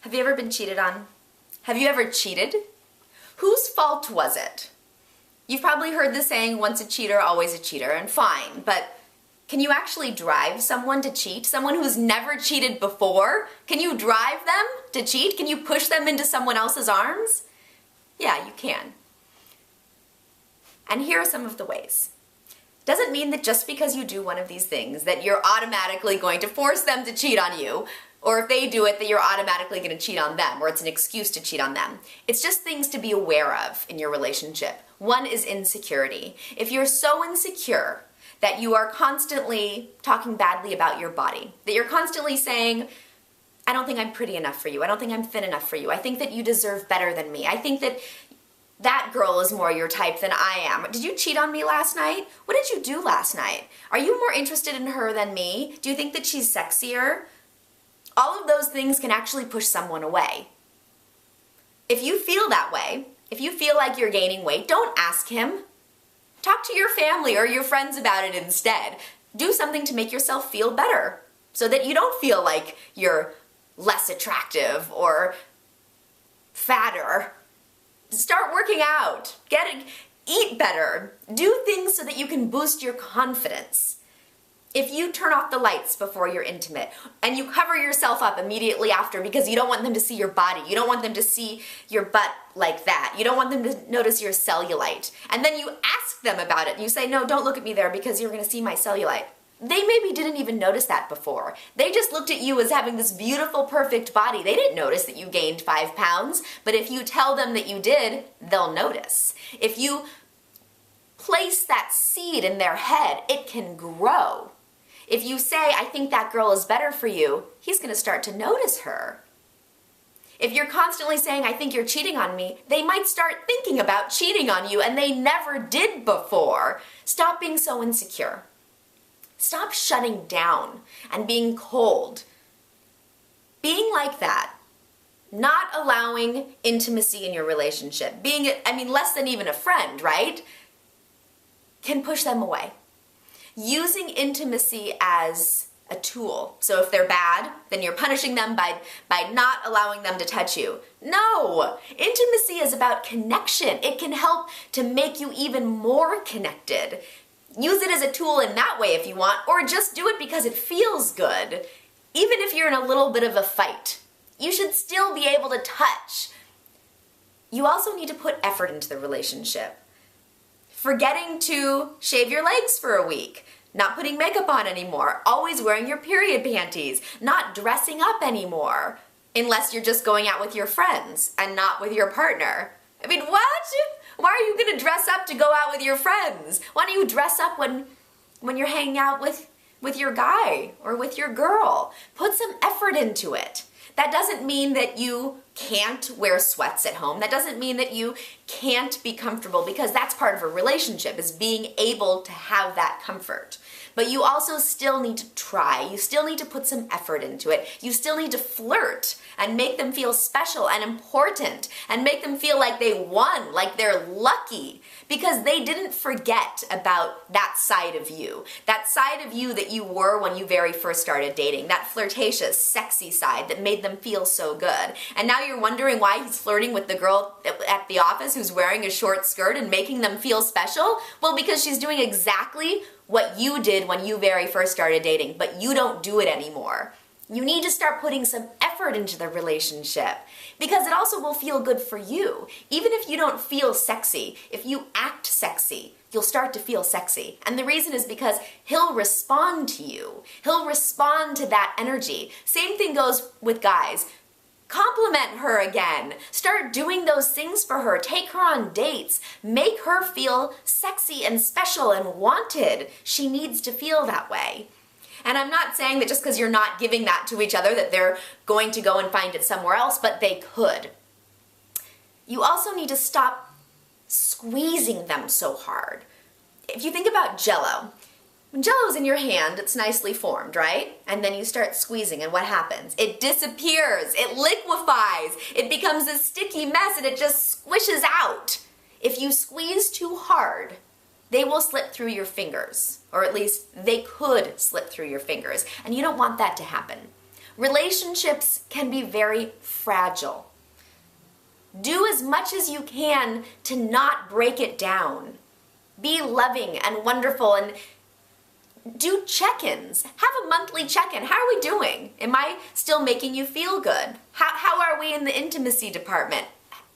Have you ever been cheated on? Have you ever cheated? Whose fault was it? You've probably heard the saying, once a cheater, always a cheater, and fine, but can you actually drive someone to cheat? Someone who's never cheated before? Can you drive them to cheat? Can you push them into someone else's arms? Yeah, you can. And here are some of the ways. Doesn't mean that just because you do one of these things that you're automatically going to force them to cheat on you, or if they do it that you're automatically going to cheat on them, or it's an excuse to cheat on them. It's just things to be aware of in your relationship. One is insecurity. If you're so insecure that you are constantly talking badly about your body, that you're constantly saying, I don't think I'm pretty enough for you, I don't think I'm thin enough for you, I think that you deserve better than me, I think that that girl is more your type than I am. Did you cheat on me last night? What did you do last night? Are you more interested in her than me? Do you think that she's sexier? All of those things can actually push someone away. If you feel that way, if you feel like you're gaining weight, don't ask him. Talk to your family or your friends about it instead. Do something to make yourself feel better so that you don't feel like you're less attractive or fatter. Start working out, eat better, do things so that you can boost your confidence. If you turn off the lights before you're intimate and you cover yourself up immediately after because you don't want them to see your body, you don't want them to see your butt like that, you don't want them to notice your cellulite, and then you ask them about it and you say, no, don't look at me there because you're going to see my cellulite. They maybe didn't even notice that before. They just looked at you as having this beautiful, perfect body. They didn't notice that you gained 5 pounds, but if you tell them that you did, they'll notice. If you place that seed in their head, it can grow. If you say, I think that girl is better for you, he's going to start to notice her. If you're constantly saying, I think you're cheating on me, they might start thinking about cheating on you, and they never did before. Stop being so insecure. Stop shutting down and being cold. Being like that, not allowing intimacy in your relationship, being, less than even a friend, right? Can push them away. Using intimacy as a tool. So if they're bad, then you're punishing them by not allowing them to touch you. No! Intimacy is about connection. It can help to make you even more connected. Use it as a tool in that way if you want, or just do it because it feels good. Even if you're in a little bit of a fight, you should still be able to touch. You also need to put effort into the relationship. Forgetting to shave your legs for a week, not putting makeup on anymore, always wearing your period panties, not dressing up anymore, unless you're just going out with your friends and not with your partner. What? Why are you going to dress up to go out with your friends? Why don't you dress up when you're hanging out with your guy or with your girl? Put some effort into it. That doesn't mean that you can't wear sweats at home. That doesn't mean that you can't be comfortable, because that's part of a relationship, is being able to have that comfort. But you also still need to try. You still need to put some effort into it. You still need to flirt and make them feel special and important and make them feel like they won, like they're lucky, because they didn't forget about that side of you that you were when you very first started dating, that flirtatious, sexy side that made them feel so good. And now you're wondering why he's flirting with the girl at the office who's wearing a short skirt and making them feel special? Well, because she's doing exactly what you did when you very first started dating, but you don't do it anymore. You need to start putting some effort into the relationship, because it also will feel good for you. Even if you don't feel sexy, if you act sexy, you'll start to feel sexy. And the reason is because he'll respond to you. He'll respond to that energy. Same thing goes with guys. Compliment her again. Start doing those things for her. Take her on dates. Make her feel sexy and special and wanted. She needs to feel that way. And I'm not saying that just because you're not giving that to each other that they're going to go and find it somewhere else, but they could. You also need to stop squeezing them so hard. If you think about jello, when jello's in your hand, it's nicely formed, right? And then you start squeezing, and what happens? It disappears, it liquefies, it becomes a sticky mess, and it just squishes out. If you squeeze too hard, they will slip through your fingers, or at least they could slip through your fingers, and you don't want that to happen. Relationships can be very fragile. Do as much as you can to not break it down. Be loving and wonderful and do check-ins. Have a monthly check-in. How are we doing? Am I still making you feel good? How are we in the intimacy department?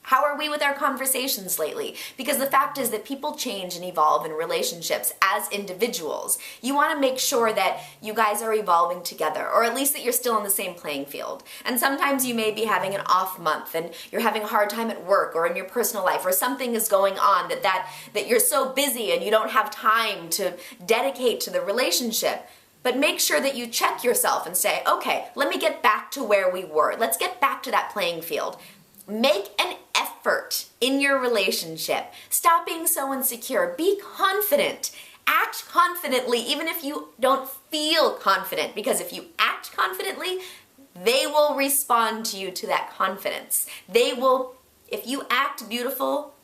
How are we with our conversations lately? Because the fact is that people change and evolve in relationships as individuals. You want to make sure that you guys are evolving together, or at least that you're still on the same playing field. And sometimes you may be having an off month and you're having a hard time at work or in your personal life, or something is going on that you're so busy and you don't have time to dedicate to the relationship. But make sure that you check yourself and say, okay, let me get back to where we were. Let's get back to that playing field. Make an effort in your relationship. Stop being so insecure. Be confident. Act confidently even if you don't feel confident, because if you act confidently, they will respond to you to that confidence. If you act beautiful,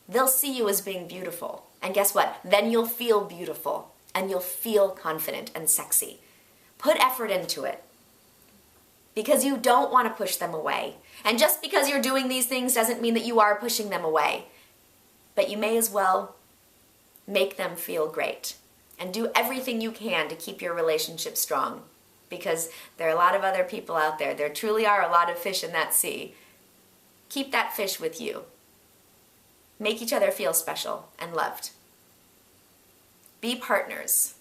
they'll see you as being beautiful. And guess what? Then you'll feel beautiful and you'll feel confident and sexy. Put effort into it, because you don't want to push them away. And just because you're doing these things doesn't mean that you are pushing them away. But you may as well make them feel great and do everything you can to keep your relationship strong, because there are a lot of other people out there. There truly are a lot of fish in that sea. Keep that fish with you. Make each other feel special and loved. Be partners,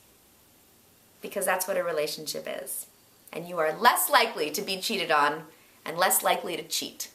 because that's what a relationship is. And you are less likely to be cheated on and less likely to cheat.